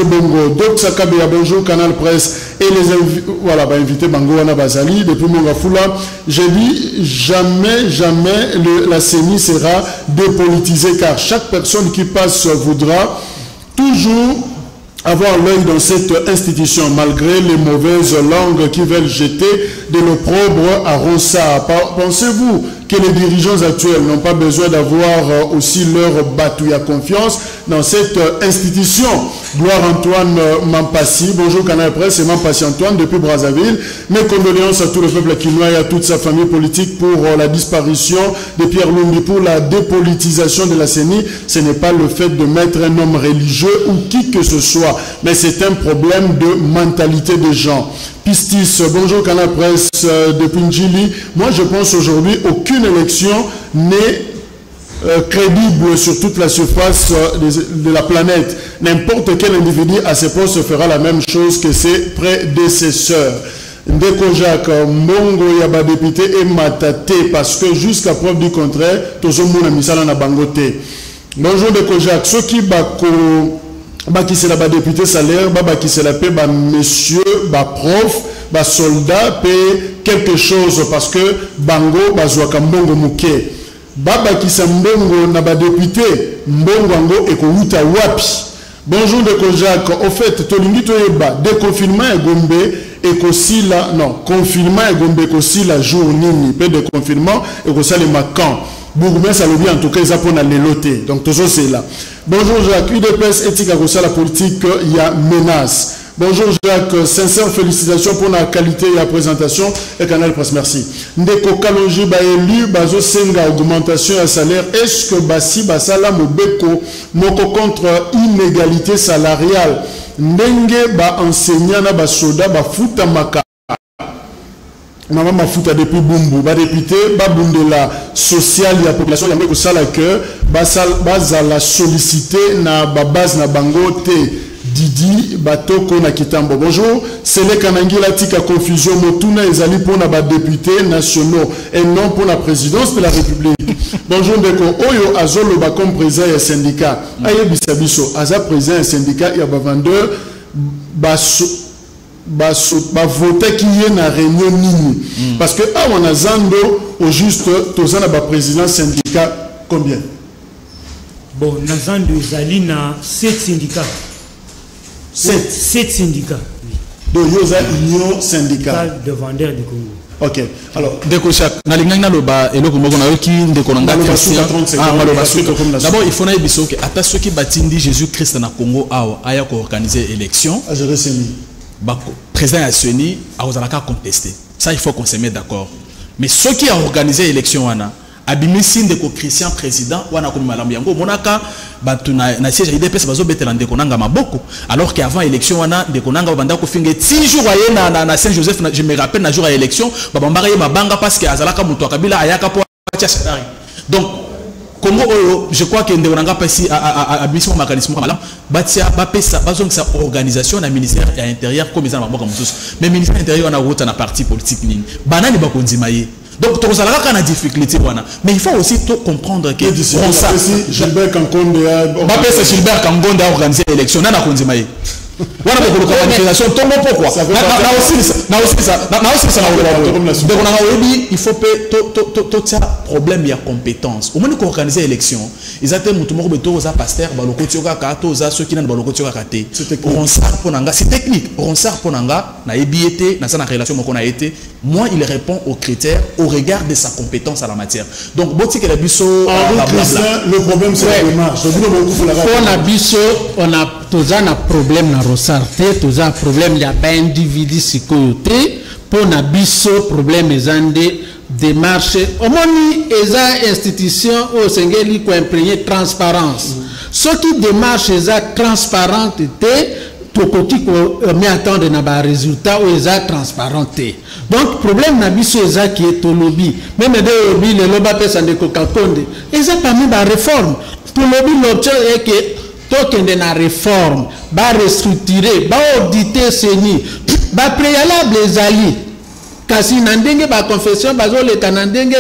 bongo. Donc Sakabe ya bonjour Canal Presse et les voilà ba invité Bango wana Bazali depuis Mongafula. J'ai dit jamais la CENI sera dépolitisée car chaque personne qui passe voudra toujours avoir l'œil dans cette institution malgré les mauvaises langues qui veulent jeter de l'opprobre à Ronsard. Pensez-vous que les dirigeants actuels n'ont pas besoin d'avoir aussi leur bateau à confiance dans cette institution? Gloire Antoine Mampassi, bonjour Canal Presse, c'est Mampassi Antoine depuis Brazzaville. Mes condoléances à tout le peuple quinois et à toute sa famille politique pour la disparition de Pierre Lumbi, pour la dépolitisation de la CENI. Ce n'est pas le fait de mettre un homme religieux ou qui que ce soit, mais c'est un problème de mentalité des gens. Pistis, bonjour Canal Presse depuis Njili. Moi je pense aujourd'hui aucune élection n'est crédible sur toute la surface de la planète. N'importe quel individu à ses postes fera la même chose que ses prédécesseurs. Ndeko Jacques, Mbongo Yaba député et Matate, parce que jusqu'à preuve du contraire, Tozomuna Misala na Bangote. Bonjour Ndeko Jacques, ceux qui qui c'est la député salaire, qui c'est la paix, monsieur, prof, soldat, paix quelque chose parce que Bango, Bazouaka Mbongo Mouké. Qui c'est Mbongo na député, Mbongo et Kouta Wapi. Bonjour de Jacques, au fait, Tolingi Toyeba, déconfinement et Gombe et Kosila, non, confinement et Gombe et Kosila jour nini, peu de confinement et Kosala Macan. Bourgoumès, ça le dit en tout cas, ils apprennent à l'éloter. Donc, tout ça, c'est là. Bonjour Jacques, UDPS, éthique à Kosala politique, il y a menace. Bonjour Jacques, sincères félicitations pour la qualité et la présentation et Canal Presse, merci. Ndeko Kalonji ba élu bazo senga augmentation à salaire. Est-ce que basi basala mobeko moko contre inégalité salariale? Ndenge ba enseignant na ba soda ba futa maka. Maman m'a foutu depuis Bumbu, ba député, ba bundela social ya population ya meko sala que ba la sollicité na ba base na bango te. Didi Batoko na Kitambo. Bonjour, c'est le Kanangila Tika Confusion Motuna Ezali pour na députés nationaux et non pour la présidence de la République. Bonjour Ndeko, Oyo Azolo comme président et syndicat. Aye Bisabiso, Aza président et syndicat, il y a vendeur, voter qui est na réunion nini. Parce que on a Zando au juste, Tozana ba président syndicat, combien? Bon, Nazando Zali na 7 syndicats. 7 syndicats. Oui. Donc, il y a union syndicale de vendeurs du Congo. Ok. Alors, d'abord, il faut que à ceux qui bâtissent Jésus-Christ dans Congo a organisé l'élection. Président Yassoni a contesté. Ça, il faut qu'on se mette d'accord. Mais ceux qui ont organisé l'élection, abimisi ndeko Christian président wana ko malamu yango monaka batu na siège IDPS bazo betela ndeko nanga maboko alors qu'avant élection wana ndeko nanga banda ko finge 6 jours aye na Saint Joseph je me rappelle na jour à élection babambaka ye mabanga parce que azalaka muto akabila ayaka po atia shari donc Congo oyo je crois que ndeko nanga pesi abimisi mo mécanisme malamu batia bapesa bazongisa organisation na ministère ya intérieur comme ça maboko mususu mais ministère intérieur wana rota na parti politique nini banani bakondima ye. Donc, tu as une difficulté. Mais il faut aussi comprendre que Gilbert Kankonde a organisé l'élection. Il faut que problème de compétence. Au moment organiser l'élection, ils ont pasteur, ceux qui c'est technique. Moi, il répond aux critères au regard de sa compétence à la matière. Donc, le problème, c'est la démarche. On a un problème dans Rosarte, on a un problème, il y a un individu psychoté, pour un problème, il y a des démarches. Au moins, il y a une institution où il y a une transparence. Ce qui démarche, il y a transparente, tout côté met attendre na résultat où ils a transparenté. Donc problème na biso eza qui est au lobby. Même des lobby le lobby pesa de Coca-Cola. Ils a pas mis la réforme. Pour lobby l'objet est que token de la réforme, ba restructurer, ba auditer seni, ba préalable les alliés. Kasi na ndenge ba confession bazo le kanandenge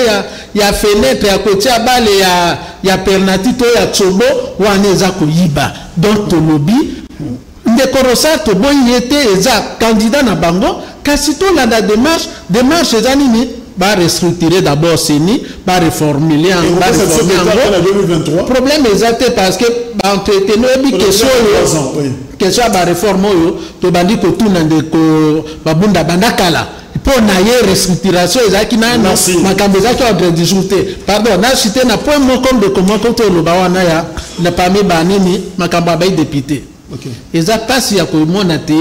ya fenêtre ya côté ya bale ya pernatito ya tsobo waneza koyiba. Donc to lobby Ndekorosa to bon yete eza candidat na bango kasito la démarche ezanini ba restructurer d'abord seni ba reformuler en ba reformuler problème exact parce que ba entretenir bi question ba réforme yo to bandi ko tuna ndeko babunda bandakala pour na ye restructuration ezaki na makambo ezaki ordre du jour te pardon na cité na point mot comme de comment ko to lo ba wana ya na parmi ba nini makambo ba député. Ils ont passé à Komonate,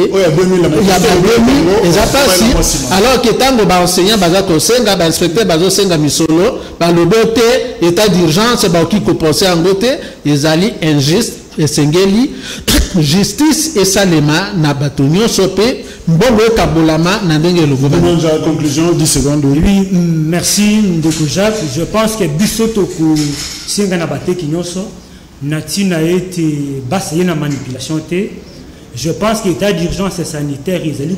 alors que tant que enseignant bazato senga inspecteur bazo senga misolo ba le beauté état d'urgence ba qui compenser en beauté ils allaient injuste et sengeli justice et salema na batonyo sopé mbongo kabolama na ndenge le gouvernement. Conclusion 10 secondes. Oui, merci Ndeko Jacques. Je pense que bisoto ku senga na baté kinyoso Natina a été basse na manipulation. Je pense que l'état d'urgence sanitaire, ils allaient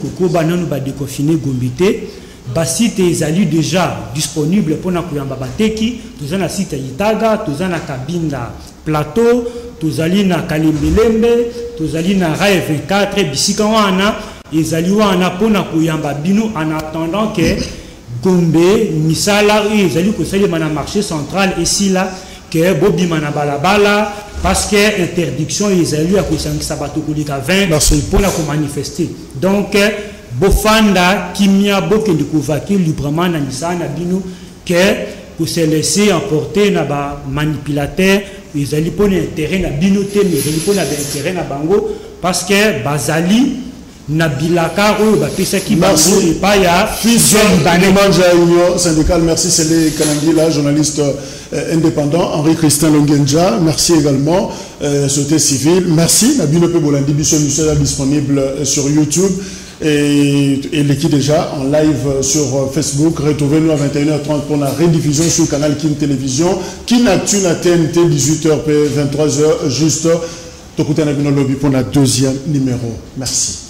déconfiner Gombité. Basite ils allaient déjà disponible pour na kuyamba bateki. Tous na site Itaga, tous na Kabinda plateau, tous allés na Kalembelembe, tous allés na Rae 24, bisika wana, ils allaient wana pour na kuyamba bino en attendant que Gombe, Misala, ils allaient conseiller na marché central ici là. Que Bobi Manabalabala parce que interdiction ils ont eu à cause de sabato kolika 20 pour la manifester donc Bofanda Kimia Bokende Kovaki librement na Nisana Bino que pour se laisser emporter na ba manipulateur ils allaient pour intérêt na Bino te mais ils allaient pour intérêt na bango parce que Bazali Nabilaka ou Bapesa qui bango et pas ya union syndicale. Merci c'est les Kanangila journaliste indépendant Henri Christian Longenja. Merci également société civile. Merci Nabino Pebolandi Bisso disponible sur YouTube et l'équipe déjà en live sur Facebook. Retrouvez-nous à 21h30 pour la rediffusion sur le canal Kin Télévision. Kin Actu na TNT 18h 23h juste Tokutana bino lobby pour la deuxième numéro. Merci.